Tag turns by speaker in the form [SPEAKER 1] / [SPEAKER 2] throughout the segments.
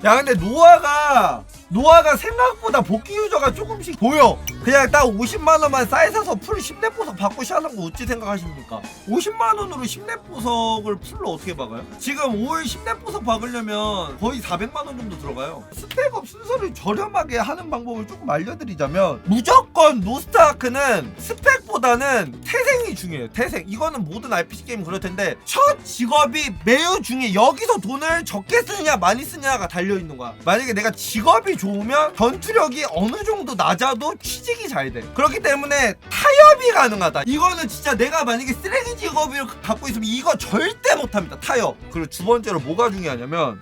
[SPEAKER 1] 야 근데 노아가 생각보다 복귀 유저가 조금씩 보여. 그냥 딱 50만원만 싸게 사서 풀 10렙 보석 받고 시작하는 거 어찌 생각하십니까? 50만원으로 10렙 보석을 풀로 어떻게 박아요? 지금 5일 10렙 보석 박으려면 거의 400만원 정도 들어가요. 스펙업 순서를 저렴하게 하는 방법을 조금 알려드리자면, 무조건 노스타크는 스펙보다는 태생이 중요해요. 태생. 이거는 모든 RPG 게임 그럴 텐데, 첫 직업이 매우 중요해. 여기서 돈을 적게 쓰느냐 많이 쓰느냐가 달려있는 거야. 만약에 내가 직업이 좋으면 전투력이 어느 정도 낮아도 취직이 잘 돼. 그렇기 때문에 타협이 가능하다. 이거는 진짜 내가 만약에 쓰레기 직업을 갖고 있으면 이거 절대 못합니다. 타협. 그리고 두 번째로 뭐가 중요하냐면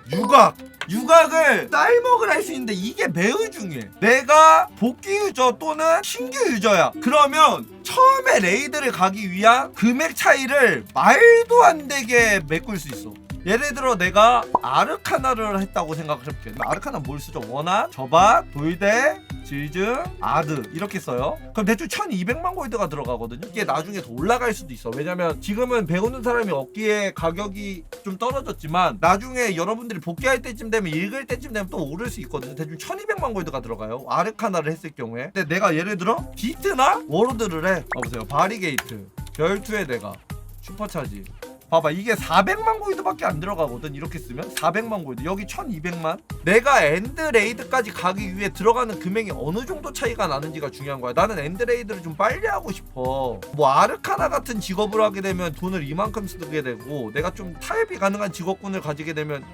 [SPEAKER 1] 유각을 쌀먹을 할 수 있는데 이게 매우 중요해. 내가 복귀 유저 또는 신규 유저야. 그러면 처음에 레이드를 가기 위한 금액 차이를 말도 안 되게 메꿀 수 있어. 예를 들어 내가 아르카나를 했다고 생각해볼게요. 아르카나 뭘 쓰죠? 원한, 저밭, 돌대, 질증, 아드 이렇게 써요. 그럼 대충 1200만 골드가 들어가거든요. 이게 나중에 더 올라갈 수도 있어. 왜냐면 지금은 배우는 사람이 없기에 가격이 좀 떨어졌지만 나중에 여러분들이 복귀할 때쯤 되면, 읽을 때쯤 되면 또 오를 수 있거든요. 대충 1200만 골드가 들어가요, 아르카나를 했을 경우에. 근데 내가 예를 들어 비트나 워로드를 해. 보세요. 바리게이트 별투에 내가 슈퍼차지. 봐봐, 이게 400만 골드밖에 안 들어가거든. 이렇게 쓰면 400만 골드, 여기 1200만. 내가 엔드 레이드까지 가기 위해 들어가는 금액이 어느 정도 차이가 나는지가 중요한 거야. 나는 엔드 레이드를 좀 빨리 하고 싶어. 뭐 아르카나 같은 직업을 하게 되면 돈을 이만큼 쓰게 되고, 내가 좀 타협이 가능한 직업군을 가지게 되면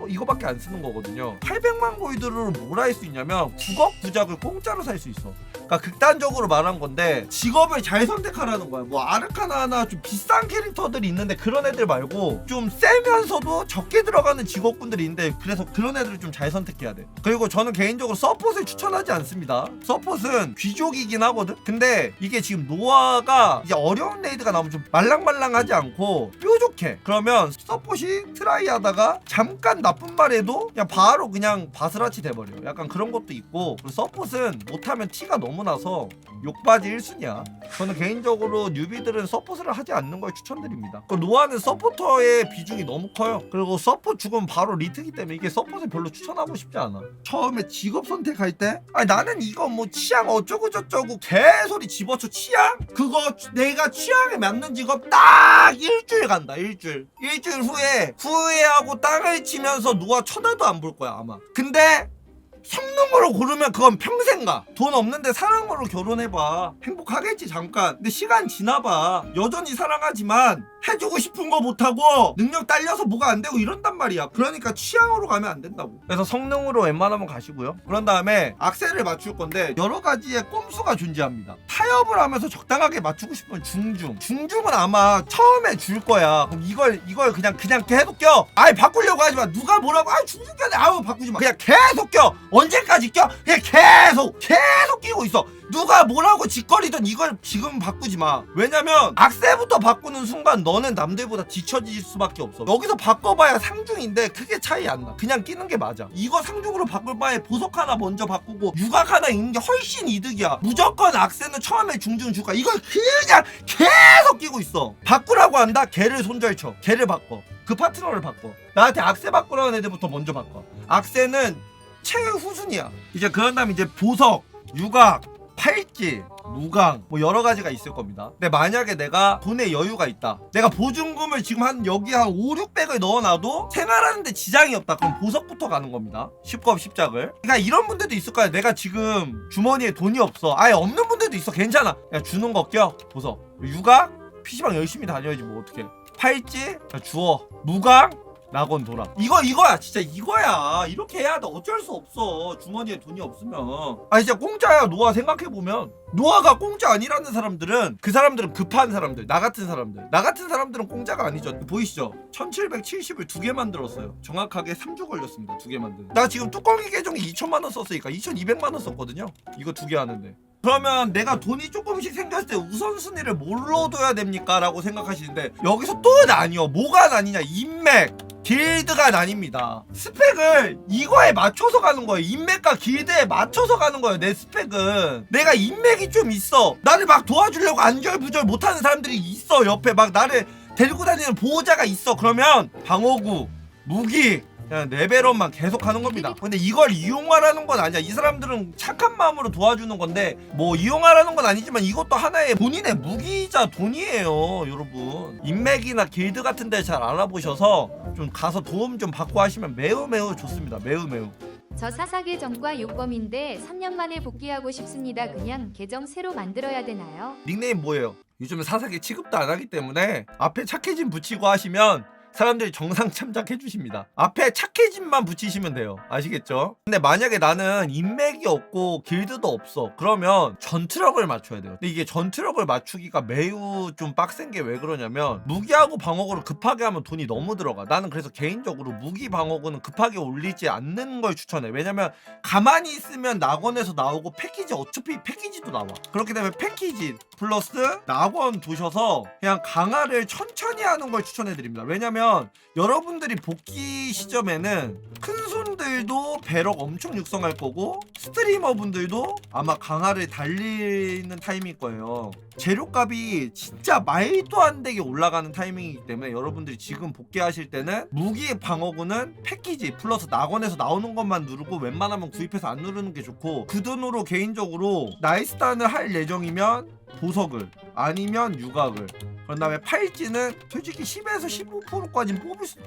[SPEAKER 1] 이거밖에 안 쓰는 거거든요. 800만 골드로 뭘 할 수 있냐면 9억 부작을 공짜로 살 수 있어. 그러니까 극단적으로 말한 건데, 직업을 잘 선택하라는 거야. 뭐 아르카나나 좀 비싼 캐릭터들이 있는데 그런 애들 말고 좀 세면서도 적게 들어가는 직업군들이 있는데, 그래서 그런 애들을 좀 잘 선택해야 돼. 그리고 저는 개인적으로 서폿을 추천하지 않습니다. 서폿은 귀족이긴 하거든. 근데 이게 지금 노아가 이제 어려운 레이드가 나오면 좀 말랑말랑하지 않고 뾰족해. 그러면 서폿이 트라이 하다가 잠깐 나쁜 말 해도 그냥 바로 그냥 바스라치 돼버려. 약간 그런 것도 있고. 그리고 서폿은 못하면 티가 너무 나서 욕바지 1순위야. 저는 개인적으로 뉴비들은 서폿을 하지 않는 걸 추천드립니다. 노아는 서포터의 비중이 너무 커요. 그리고 서폿 죽으면 바로 리트기 때문에 이게 서폿을 별로 추천하고 싶지 않아. 처음에 직업 선택할 때 아니 나는 이거 뭐 취향 어쩌고 저쩌고 개소리 집어쳐. 취향? 그거 내가 취향에 맞는 직업 딱 일주일 간다. 일주일 후에 후회하고 땅을 치면서 노아 쳐다도 안 볼 거야 아마. 근데 성능으로 고르면 그건 평생 가. 돈 없는데 사랑으로 결혼해봐. 행복하겠지 잠깐. 근데 시간 지나봐. 여전히 사랑하지만 해주고 싶은 거 못하고 능력 딸려서 뭐가 안 되고 이런단 말이야. 그러니까 취향으로 가면 안 된다고. 그래서 성능으로 웬만하면 가시고요. 그런 다음에 악셀을 맞출 건데 여러 가지의 꼼수가 존재합니다. 타협을 하면서 적당하게 맞추고 싶으면 중중은 아마 처음에 줄 거야. 그럼 이걸 그냥 계속 껴. 아예 바꾸려고 하지 마. 누가 뭐라고 중중 껴네. 아우 바꾸지 마. 그냥 계속 껴. 언제까지 껴? 그냥 계속 끼고 있어. 누가 뭐라고 짓거리든 이걸 지금 바꾸지 마. 왜냐면 악세부터 바꾸는 순간 너는 남들보다 뒤처질 수밖에 없어. 여기서 바꿔봐야 상중인데 크게 차이 안 나. 그냥 끼는 게 맞아. 이거 상중으로 바꿀 바에 보석 하나 먼저 바꾸고 유각 하나 있는 게 훨씬 이득이야. 무조건 악세는 처음에 중중 주가. 이걸 그냥 계속 끼고 있어. 바꾸라고 한다? 걔를 손절쳐. 걔를 바꿔. 그 파트너를 바꿔. 나한테 악세 바꾸라는 애들부터 먼저 바꿔. 악세는 최후순이야. 이제 그런 다음에 이제 보석, 유각, 팔찌, 무강 뭐 여러 가지가 있을 겁니다. 근데 만약에 내가 돈에 여유가 있다. 내가 보증금을 지금 여기 한 5, 600을 넣어놔도 생활하는데 지장이 없다. 그럼 보석부터 가는 겁니다. 10겁 10작을. 그러니까 이런 분들도 있을 거야. 내가 지금 주머니에 돈이 없어. 아예 없는 분들도 있어. 괜찮아. 야 주는 거 껴. 보석. 유각? PC방 열심히 다녀야지 뭐 어떡해. 팔찌? 야, 주워. 무강? 낙원 돌아. 이거야 진짜 이거야. 이렇게 해야 돼. 어쩔 수 없어. 주머니에 돈이 없으면. 아니 진짜 공짜야. 노아 생각해보면 노아가 공짜 아니라는 사람들은 그 사람들은 급한 사람들. 나 같은 사람들은 공짜가 아니죠. 보이시죠? 1770을 2개 만들었어요. 정확하게 3주 걸렸습니다. 2개 만드는. 나 지금 뚜껑이 계정에 2천만원 썼으니까 2200만원 썼거든요. 이거 2개 하는데. 그러면 내가 돈이 조금씩 생겼을 때 우선순위를 뭘로 둬야 됩니까? 라고 생각하시는데 여기서 또 나뉘어. 뭐가 나뉘냐? 인맥, 길드가 나뉩니다. 스펙을 이거에 맞춰서 가는 거예요. 인맥과 길드에 맞춰서 가는 거예요. 내 스펙은. 내가 인맥이 좀 있어. 나를 막 도와주려고 안절부절 못하는 사람들이 있어. 옆에 막 나를 데리고 다니는 보호자가 있어. 그러면 방어구, 무기, 그냥 레벨업만 계속 하는 겁니다. 근데 이걸 이용하라는 건 아니야. 이 사람들은 착한 마음으로 도와주는 건데 뭐 이용하라는 건 아니지만 이것도 하나의 본인의 무기이자 돈이에요, 여러분. 인맥이나 길드 같은 데 잘 알아보셔서 좀 가서 도움 좀 받고 하시면 매우 매우 좋습니다. 매우 매우.
[SPEAKER 2] 저 사사 계정과 욕범인데 3년 만에 복귀하고 싶습니다. 그냥 계정 새로 만들어야 되나요?
[SPEAKER 1] 닉네임 뭐예요? 요즘은 사사기 취급도 안 하기 때문에 앞에 착해진 붙이고 하시면 사람들이 정상 참작해 주십니다. 앞에 착해진만 붙이시면 돼요. 아시겠죠? 근데 만약에 나는 인맥이 없고 길드도 없어, 그러면 전투력을 맞춰야 돼요. 근데 이게 전투력을 맞추기가 매우 좀 빡센 게 왜 그러냐면 무기하고 방어구를 급하게 하면 돈이 너무 들어가. 나는 그래서 개인적으로 무기 방어구는 급하게 올리지 않는 걸 추천해. 왜냐면 가만히 있으면 낙원에서 나오고 패키지, 어차피 패키지도 나와. 그렇기 때문에 패키지 플러스 낙원 두셔서 그냥 강화를 천천히 하는 걸 추천해 드립니다. 왜냐면 여러분들이 복귀 시점에는 큰손들도 배럭 엄청 육성할 거고 스트리머 분들도 아마 강화를 달리는 타이밍일 거예요. 재료값이 진짜 말도 안 되게 올라가는 타이밍이기 때문에 여러분들이 지금 복귀하실 때는 무기 방어구는 패키지 플러스 낙원에서 나오는 것만 누르고 웬만하면 구입해서 안 누르는 게 좋고, 그 돈으로 개인적으로 나이스단을 할 예정이면 보석을 아니면 유각을, 그런 다음에 팔찌는 솔직히 10에서 15%까지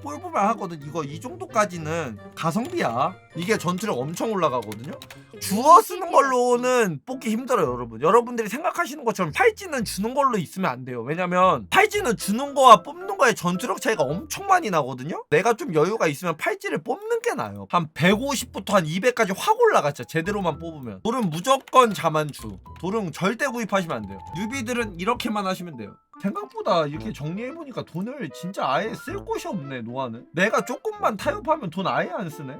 [SPEAKER 1] 뽑으면 하거든. 이거 이 정도까지는 가성비야. 이게 전투력 엄청 올라가거든요. 주워 쓰는 걸로는 뽑기 힘들어요, 여러분. 여러분들이 생각하시는 것처럼 팔찌는 주는 걸로 있으면 안 돼요. 왜냐면 팔찌는 주는 거와 뽑는 거의 전투력 차이가 엄청 많이 나거든요. 내가 좀 여유가 있으면 팔찌를 뽑는 게 나아요. 한 150부터 한 200까지 확 올라갔죠, 제대로만 뽑으면. 돌은 무조건 자만추. 돌은 절대 구입하시면 안 돼요. 뉴비들은 이렇게만 하시면 돼요. 생각보다 이렇게 정리해보니까 돈을 진짜 아예 쓸 곳이 없네, 노아는. 내가 조금만 타협하면 돈 아예 안 쓰네.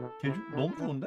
[SPEAKER 1] 너무 좋은데?